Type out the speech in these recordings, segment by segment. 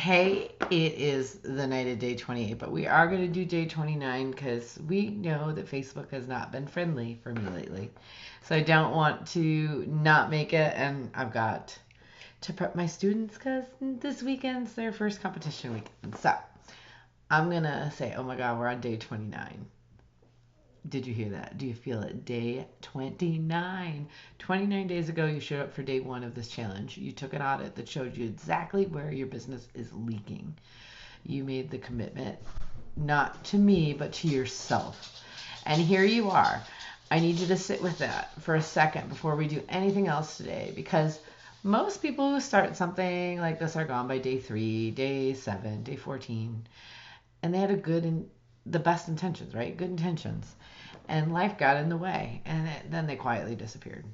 Hey, it is the night of day 28, but we are going to do day 29 because we know that Facebook has not been friendly for me lately. So I don't want to not make it, and I've got to prep my students because this weekend's their first competition weekend. So I'm going to say, oh my God, we're on day 29. Did you hear that? Do you feel it? Day 29. 29 days ago, you showed up for day one of this challenge. You took an audit that showed you exactly where your business is leaking. You made the commitment, not to me, but to yourself. And here you are. I need you to sit with that for a second before we do anything else today because most people who start something like this are gone by day 3, day 7, day 14, and they had the best intentions, right? Good intentions. And life got in the way, and then they quietly disappeared.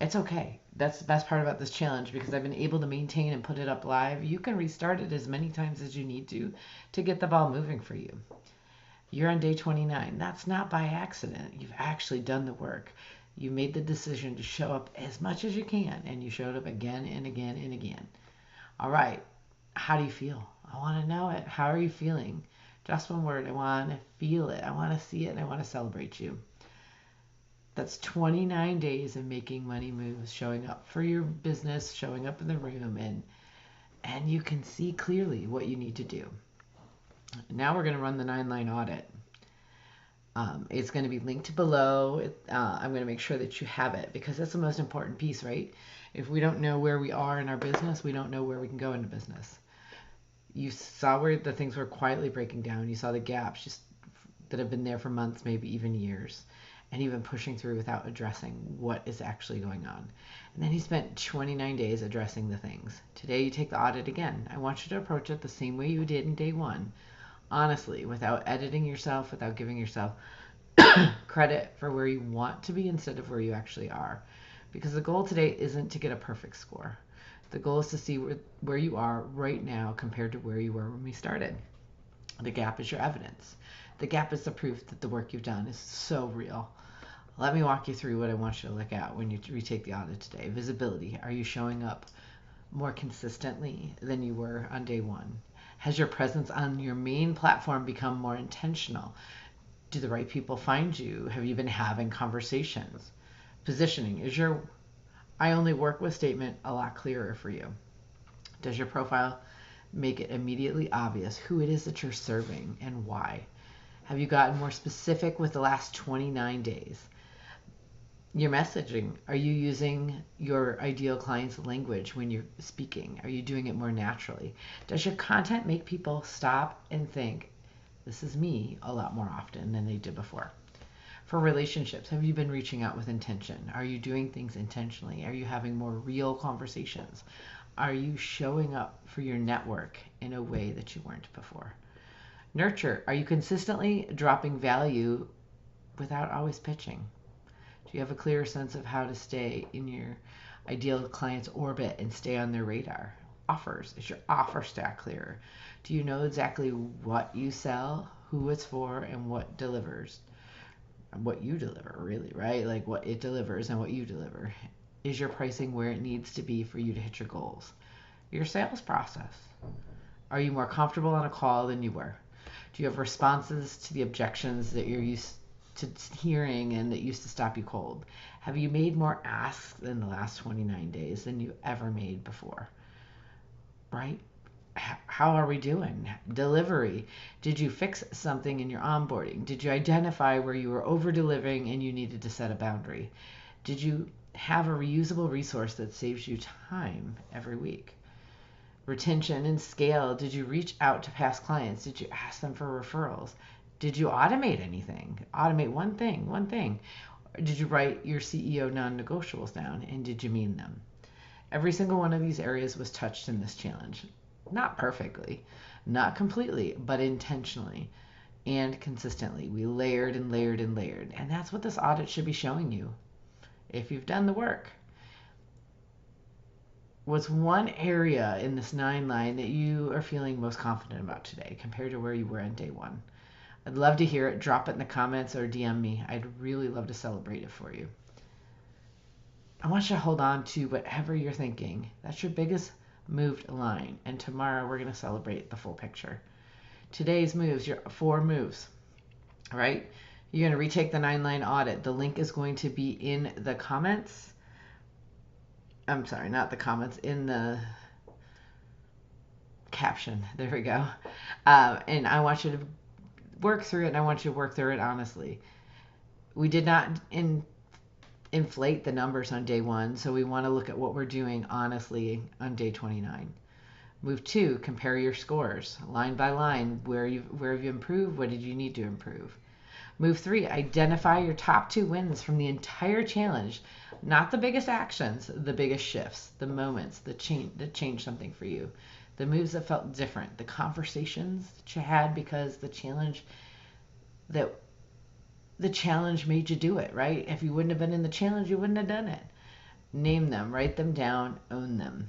It's okay. That's the best part about this challenge because I've been able to maintain and put it up live. You can restart it as many times as you need to get the ball moving for you. You're on day 29. That's not by accident. You've actually done the work. You made the decision to show up as much as you can, and you showed up again and again and again. All right. How do you feel? I want to know it. How are you feeling? Just one word. I want to feel it. I want to see it, and I want to celebrate you. That's 29 days of making money moves, showing up for your business, showing up in the room, and you can see clearly what you need to do. Now we're going to run the 9-line audit. It's going to be linked below. I'm going to make sure that you have it because that's the most important piece, right? If we don't know where we are in our business, we don't know where we can go into business. You saw where the things were quietly breaking down. You saw the gaps just that have been there for months, maybe even years, and even pushing through without addressing what is actually going on. And then he spent 29 days addressing the things. Today you take the audit again. I want you to approach it the same way you did in day one, honestly, without editing yourself, without giving yourself credit for where you want to be instead of where you actually are. Because the goal today isn't to get a perfect score. The goal is to see where you are right now compared to where you were when we started. The gap is your evidence. The gap is the proof that the work you've done is so real. Let me walk you through what I want you to look at when you retake the audit today. Visibility. Are you showing up more consistently than you were on day one? Has your presence on your main platform become more intentional? Do the right people find you? Have you been having conversations? Positioning. Is your I only work with statement a lot clearer for you? Does your profile make it immediately obvious who it is that you're serving and why? Have you gotten more specific with the last 29 days? Your messaging. Are you using your ideal client's language when you're speaking? Are you doing it more naturally? Does your content make people stop and think, this is me, a lot more often than they did before? For relationships, have you been reaching out with intention? Are you doing things intentionally? Are you having more real conversations? Are you showing up for your network in a way that you weren't before? Nurture. Are you consistently dropping value without always pitching? Do you have a clear sense of how to stay in your ideal client's orbit and stay on their radar? Offers. Is your offer stack clearer? Do you know exactly what you sell, who it's for, and what delivers? What you deliver, really, right? Like what it delivers and what you deliver. Is your pricing where it needs to be for you to hit your goals? Your sales process. Are you more comfortable on a call than you were? Do you have responses to the objections that you're used to hearing and that used to stop you cold? Have you made more asks in the last 29 days than you ever made before? Right? How are we doing? Delivery. Did you fix something in your onboarding? Did you identify where you were over delivering and you needed to set a boundary? Did you have a reusable resource that saves you time every week? Retention and scale. Did you reach out to past clients? Did you ask them for referrals? Did you automate anything? Automate one thing. Or did you write your CEO non-negotiables down and did you mean them? Every single one of these areas was touched in this challenge. Not perfectly, not completely, but intentionally and consistently. We layered and layered and layered. And that's what this audit should be showing you if you've done the work. What's one area in this 9-line that you are feeling most confident about today compared to where you were on day one? I'd love to hear it. Drop it in the comments or DM me. I'd really love to celebrate it for you. I want you to hold on to whatever you're thinking. That's your biggest moved line. And tomorrow we're going to celebrate the full picture. Today's moves, your 4 moves, right? You're going to retake the 9-line audit. The link is going to be in the comments. I'm sorry, not the comments, in the caption. There we go. And I want you to work through it, and I want you to work through it honestly. We did not inflate the numbers on day 1, so we want to look at what we're doing honestly on day 29. Move 2, compare your scores line by line. Where have you improved? What did you need to improve? Move 3, identify your top 2 wins from the entire challenge. Not the biggest actions, the biggest shifts, the moments that changed something for you. The moves that felt different, the conversations that you had because the challenge made you do it, right? If you wouldn't have been in the challenge, you wouldn't have done it. Name them, write them down, own them.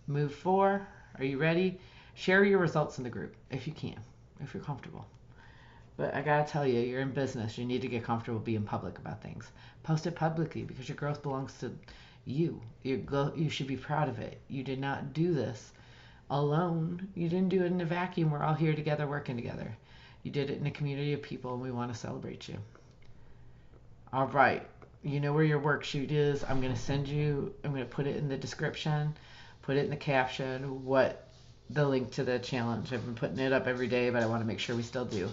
Move 4, are you ready? Share your results in the group if you can, if you're comfortable. But I gotta tell you, you're in business. You need to get comfortable being public about things. Post it publicly because your growth belongs to you. You should be proud of it. You did not do this alone. You didn't do it in a vacuum. We're all here together, working together. You did it in a community of people, and we want to celebrate you. All right. You know where your worksheet is. I'm going to put it in the description, put it in the caption, what the link to the challenge. I've been putting it up every day, but I want to make sure we still do.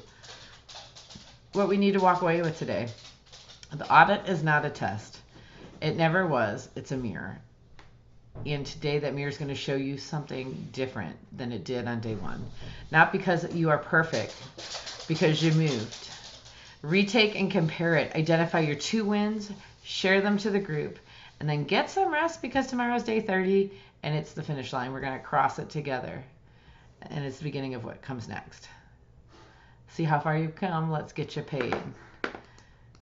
What we need to walk away with today. The audit is not a test. It never was. It's a mirror. And today that mirror is going to show you something different than it did on day 1. Not because you are perfect, because you moved. Retake and compare it. Identify your 2 wins, share them to the group, and then get some rest because tomorrow's day 30 and it's the finish line. We're going to cross it together. And it's the beginning of what comes next. See how far you've come. Let's get you paid.